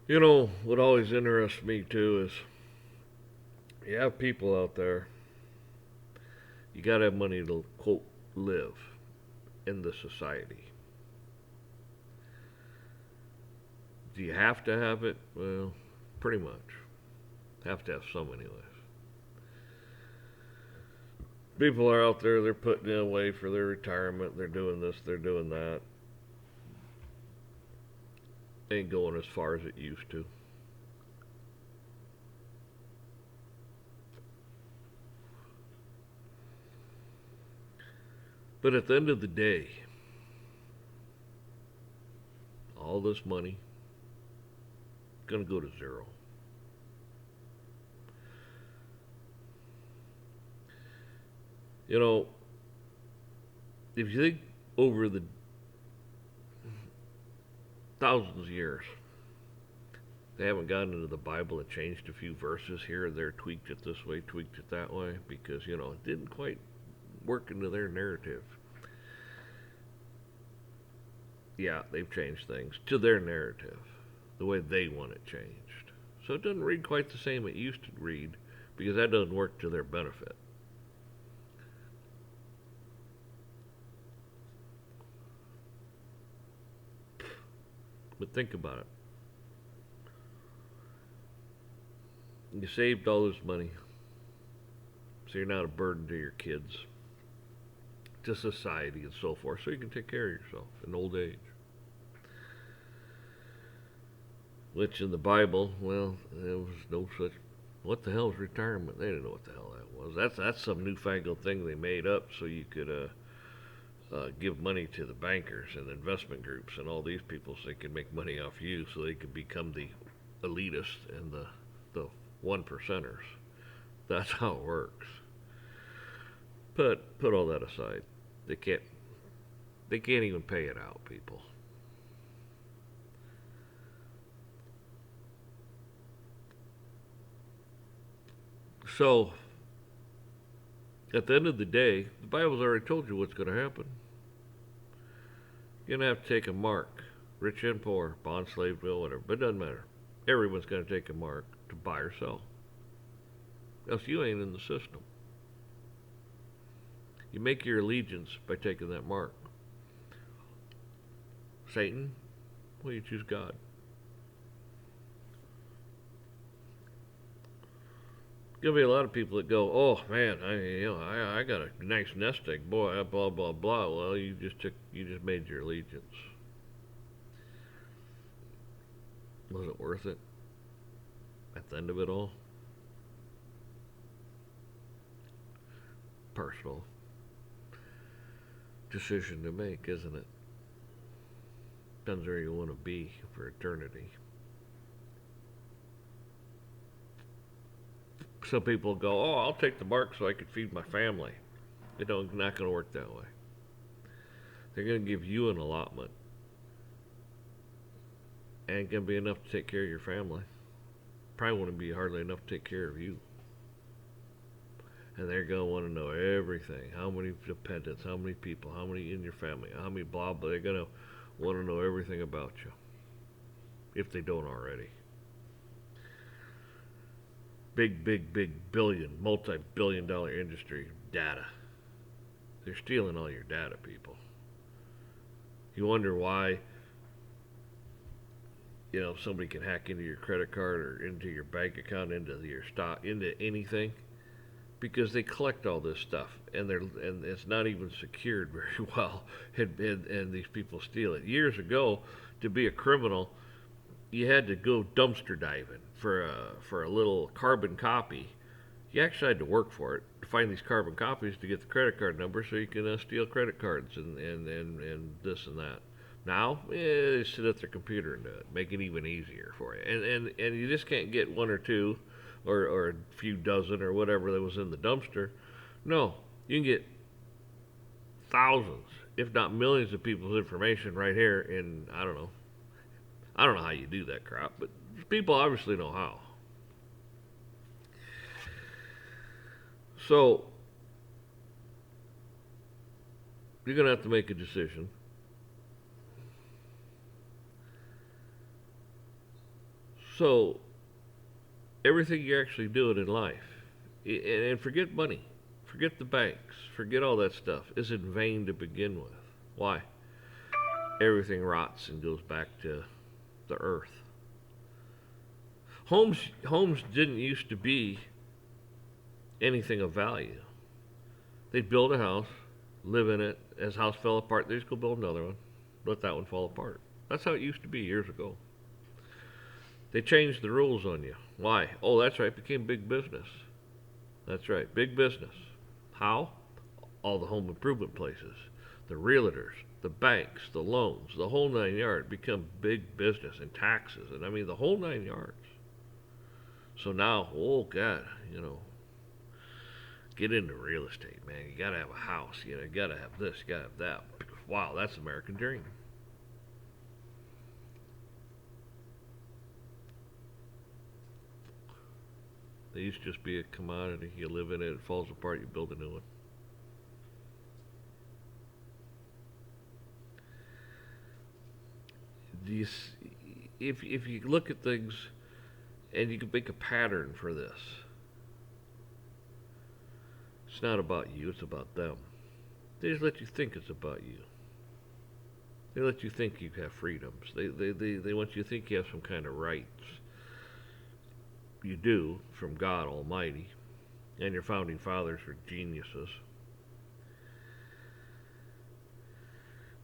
You know, what always interests me too is you have people out there, you gotta have money to, quote, live in the society. Do you have to have it? Well, pretty much. Have to have some anyways. People are out there, they're putting it away for their retirement, they're doing this, they're doing that. Ain't going as far as it used to. But at the end of the day, all this money gonna go to zero. You know, if you think over the thousands of years, they haven't gotten into the Bible and changed a few verses here and there, tweaked it this way, tweaked it that way, because, it didn't quite work into their narrative. Yeah, they've changed things to their narrative, the way they want it changed. So it doesn't read quite the same it used to read, because that doesn't work to their benefit. But think about it. You saved all this money, so you're not a burden to your kids, to society, and so forth, so you can take care of yourself in old age. Which in the Bible, well, there was no such. What the hell is retirement? They didn't know what the hell that was. That's some newfangled thing they made up so you could give money to the bankers and investment groups and all these people so they can make money off you, so they can become the elitists and the one percenters. That's how it works. But put all that aside. They can't they can't even pay it out, people. So at the end of the day, the Bible's already told you what's going to happen. You're going to have to take a mark, rich and poor, bond, slave, will, whatever. But it doesn't matter. Everyone's going to take a mark to buy or sell. Else you ain't in the system. You make your allegiance by taking that mark. Satan, well, you choose God. Gonna be a lot of people that go, oh man, I got a nice nest egg, boy, blah blah blah. Well, you just made your allegiance. Was it worth it at the end of it all? Personal decision to make, isn't it? Depends where you want to be for eternity. Some people go, oh, I'll take the mark so I can feed my family. It's not going to work that way. They're going to give you an allotment, and it's going to be enough to take care of your family. Probably won't be hardly enough to take care of you. And they're going to want to know everything. How many dependents, how many people, how many in your family, how many blah blah. They're going to want to know everything about you, if they don't already. Big, big, big multi-billion dollar industry, data. They're stealing all your data, people. You wonder why, somebody can hack into your credit card or into your bank account, into your stock, into anything, because they collect all this stuff, and it's not even secured very well, and these people steal it. Years ago, to be a criminal, you had to go dumpster diving for a little carbon copy. You actually had to work for it to find these carbon copies to get the credit card number so you can steal credit cards and this and that. Now, they sit at their computer and do it, make it even easier for you. And you just can't get one or two or a few dozen or whatever that was in the dumpster. No, you can get thousands, if not millions of people's information right here in, I don't know. I don't know how you do that crap, but people obviously know how. So, you're going to have to make a decision. So everything you're actually doing in life, and forget money, forget the banks, forget all that stuff, is in vain to begin with. Why? Everything rots and goes back to the earth. Homes didn't used to be anything of value. They'd build a house, live in it. As the house fell apart, they just go build another one, let that one fall apart. That's how it used to be years ago. They changed the rules on you. Why? Oh, that's right, it became big business. That's right, big business. How? All the home improvement places, the realtors, the banks, the loans, the whole 9 yards become big business, and taxes, and I mean the whole 9 yards. So now, oh God, get into real estate, man. You gotta have a house. You gotta have this. You gotta have that. Wow, that's the American dream. They used to just be a commodity. You live in it, it falls apart, you build a new one. Do you, if you look at things and you can make a pattern for this, it's not about you, it's about them. They just let you think it's about you. They let you think you have freedoms. They want you to think you have some kind of rights. You do, from God Almighty. And your founding fathers were geniuses.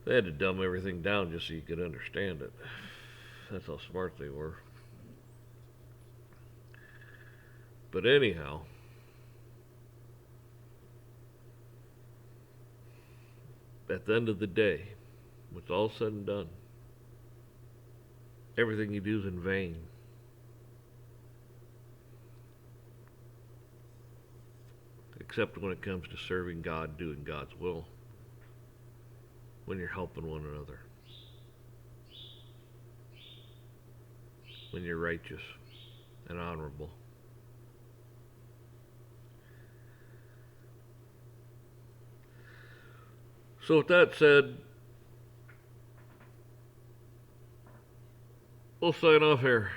They had to dumb everything down just so you could understand it. That's how smart they were. But anyhow, at the end of the day, when it's all said and done, everything you do is in vain. Except when it comes to serving God, doing God's will. When you're helping one another. When you're righteous and honorable. So with that said, we'll sign off here.